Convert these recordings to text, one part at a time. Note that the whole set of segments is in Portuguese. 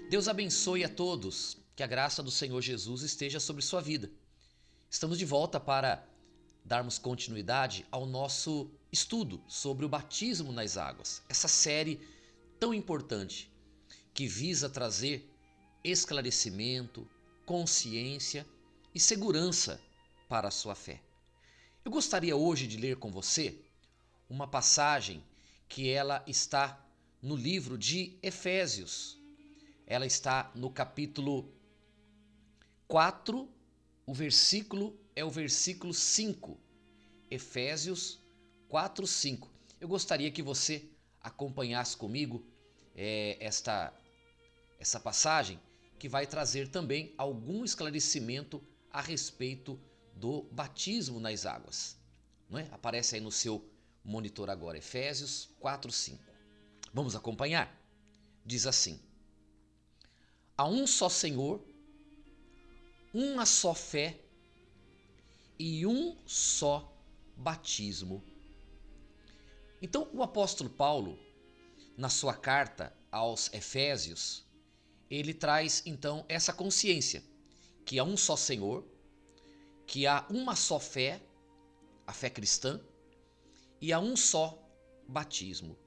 Deus abençoe a todos, que a graça do Senhor Jesus esteja sobre sua vida. Estamos de volta para darmos continuidade ao nosso estudo sobre o batismo nas águas. Essa série tão importante que visa trazer esclarecimento, consciência e segurança para a sua fé. Eu gostaria hoje de ler com você uma passagem que ela está no livro de Efésios. Ela está no capítulo 4, o versículo é o versículo 5. Efésios 4, 5. Eu gostaria que você acompanhasse comigo essa passagem, que vai trazer também algum esclarecimento a respeito do batismo nas águas. Não é? Aparece aí no seu monitor agora, Efésios 4, 5. Vamos acompanhar? Diz assim: há um só Senhor, uma só fé e um só batismo. Então, o apóstolo Paulo, na sua carta aos Efésios, ele traz então essa consciência que há um só Senhor, que há uma só fé, a fé cristã, e há um só batismo.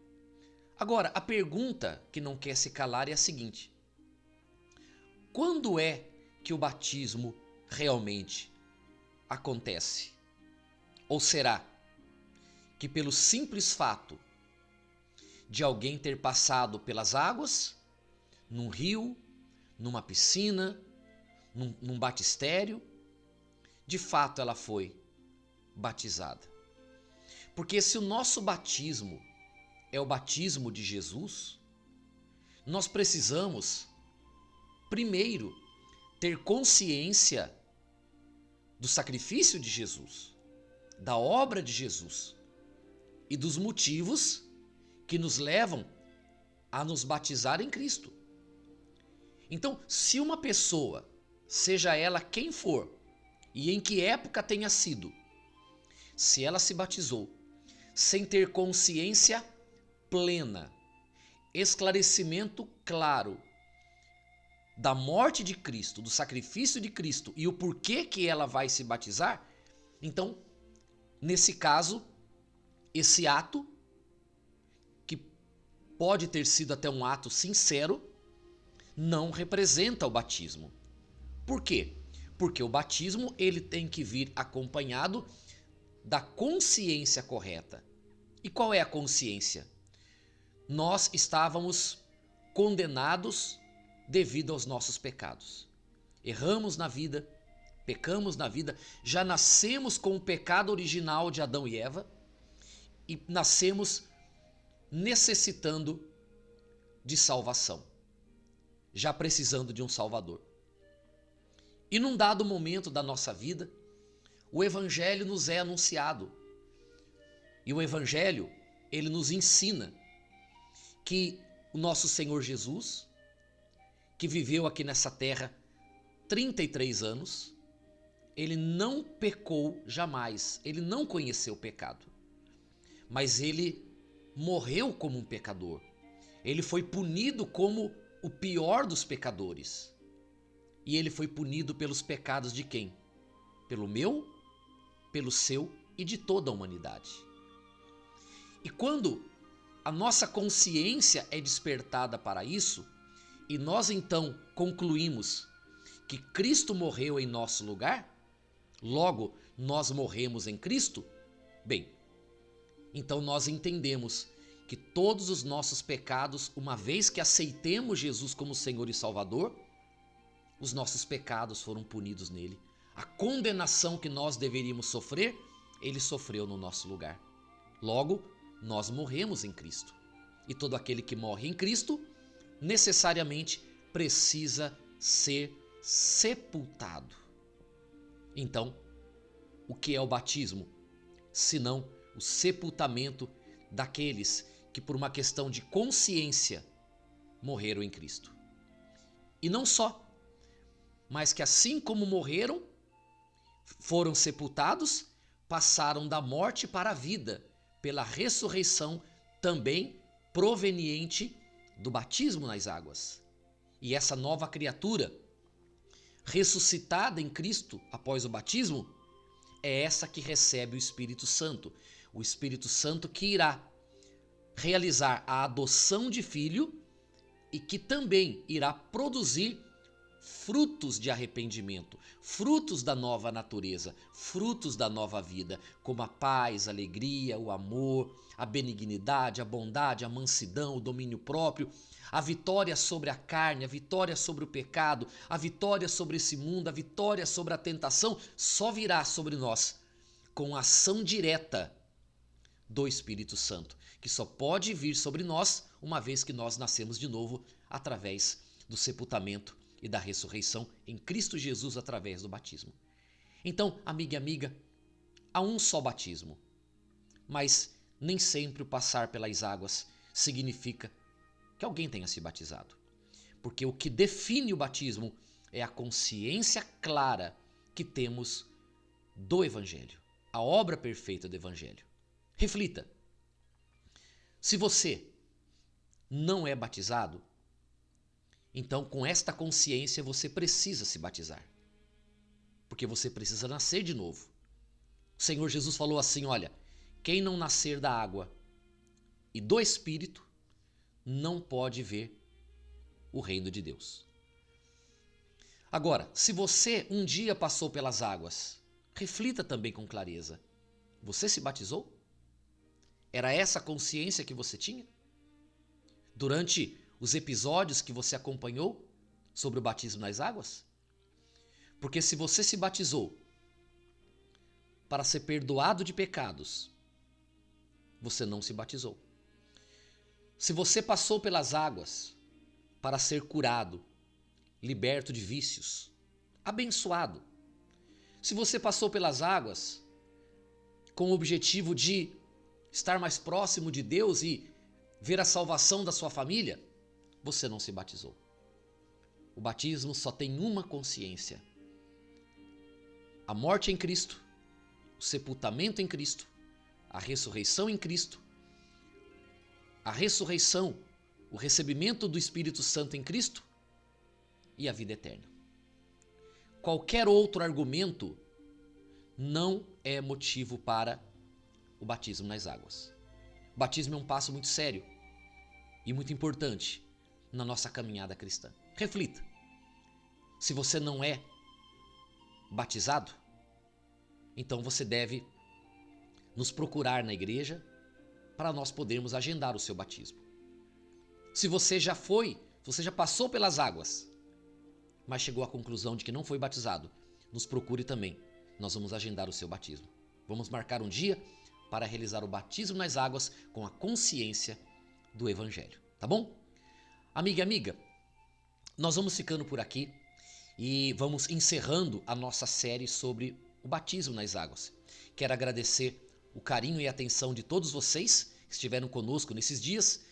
Agora, a pergunta que não quer se calar é a seguinte: quando é que o batismo realmente acontece? Ou será que pelo simples fato de alguém ter passado pelas águas, num rio, numa piscina, num batistério, de fato ela foi batizada? Porque se o nosso batismo é o batismo de Jesus, nós precisamos primeiro ter consciência do sacrifício de Jesus, da obra de Jesus e dos motivos que nos levam a nos batizar em Cristo. Então, se uma pessoa, seja ela quem for e em que época tenha sido, se ela se batizou sem ter consciência plena, esclarecimento claro da morte de Cristo, do sacrifício de Cristo e o porquê que ela vai se batizar, então, nesse caso, esse ato, que pode ter sido até um ato sincero, não representa o batismo. Por quê? Porque o batismo ele tem que vir acompanhado da consciência correta. E qual é a consciência? Nós estávamos condenados devido aos nossos pecados. Erramos na vida, pecamos na vida, já nascemos com o pecado original de Adão e Eva e nascemos necessitando de salvação, já precisando de um Salvador. E num dado momento da nossa vida, o Evangelho nos é anunciado. E o Evangelho, ele nos ensina que o nosso Senhor Jesus, que viveu aqui nessa terra 33 anos, ele não pecou jamais, ele não conheceu o pecado, mas ele morreu como um pecador, ele foi punido como o pior dos pecadores, e ele foi punido pelos pecados de quem? Pelo meu, pelo seu e de toda a humanidade. E quando a nossa consciência é despertada para isso, e nós então concluímos que Cristo morreu em nosso lugar, logo nós morremos em Cristo, bem, então nós entendemos que todos os nossos pecados, uma vez que aceitemos Jesus como Senhor e Salvador, os nossos pecados foram punidos nele. A condenação que nós deveríamos sofrer, ele sofreu no nosso lugar. Logo, nós morremos em Cristo. E todo aquele que morre em Cristo, necessariamente precisa ser sepultado. Então, o que é o batismo? Senão o sepultamento daqueles que por uma questão de consciência morreram em Cristo. E não só, mas que assim como morreram, foram sepultados, passaram da morte para a vida, pela ressurreição também proveniente do batismo nas águas. e essa nova criatura ressuscitada em Cristo após o batismo é essa que recebe o Espírito Santo. O Espírito Santo que irá realizar a adoção de filho e que também irá produzir frutos de arrependimento, frutos da nova natureza, frutos da nova vida, como a paz, a alegria, o amor, a benignidade, a bondade, a mansidão, o domínio próprio, a vitória sobre a carne, a vitória sobre o pecado, a vitória sobre esse mundo, a vitória sobre a tentação, só virá sobre nós com a ação direta do Espírito Santo, que só pode vir sobre nós uma vez que nós nascemos de novo através do sepultamento e da ressurreição em Cristo Jesus através do batismo. Então, amiga e amiga, há um só batismo, mas nem sempre o passar pelas águas significa que alguém tenha se batizado. Porque o que define o batismo é a consciência clara que temos do Evangelho, a obra perfeita do Evangelho. Reflita, se você não é batizado, então, com esta consciência, você precisa se batizar. Porque você precisa nascer de novo. O Senhor Jesus falou assim, olha, quem não nascer da água e do Espírito, não pode ver o reino de Deus. Agora, se você um dia passou pelas águas, reflita também com clareza. Você se batizou? Era essa a consciência que você tinha? Durante os episódios que você acompanhou sobre o batismo nas águas? Porque se você se batizou para ser perdoado de pecados, você não se batizou. Se você passou pelas águas para ser curado, liberto de vícios, abençoado, se você passou pelas águas com o objetivo de estar mais próximo de Deus e ver a salvação da sua família, você não se batizou. O batismo só tem uma consciência: a morte em Cristo, o sepultamento em Cristo, a ressurreição em Cristo, a ressurreição, o recebimento do Espírito Santo em Cristo e a vida eterna. Qualquer outro argumento não é motivo para o batismo nas águas. O batismo é um passo muito sério e muito importante na nossa caminhada cristã. Reflita. Se você não é batizado, então você deve nos procurar na igreja para nós podermos agendar o seu batismo. Se você já foi, você já passou pelas águas, mas chegou à conclusão de que não foi batizado, nos procure também. Nós vamos agendar o seu batismo. Vamos marcar um dia para realizar o batismo nas águas com a consciência do Evangelho. Tá bom? Amiga e amiga, nós vamos ficando por aqui e vamos encerrando a nossa série sobre o batismo nas águas. Quero agradecer o carinho e a atenção de todos vocês que estiveram conosco nesses dias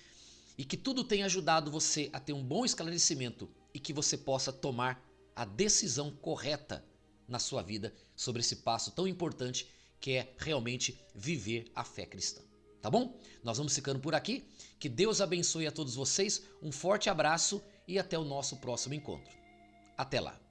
e que tudo tenha ajudado você a ter um bom esclarecimento e que você possa tomar a decisão correta na sua vida sobre esse passo tão importante que é realmente viver a fé cristã. Tá bom? Nós vamos ficando por aqui. Que Deus abençoe a todos vocês. Um forte abraço e até o nosso próximo encontro. Até lá!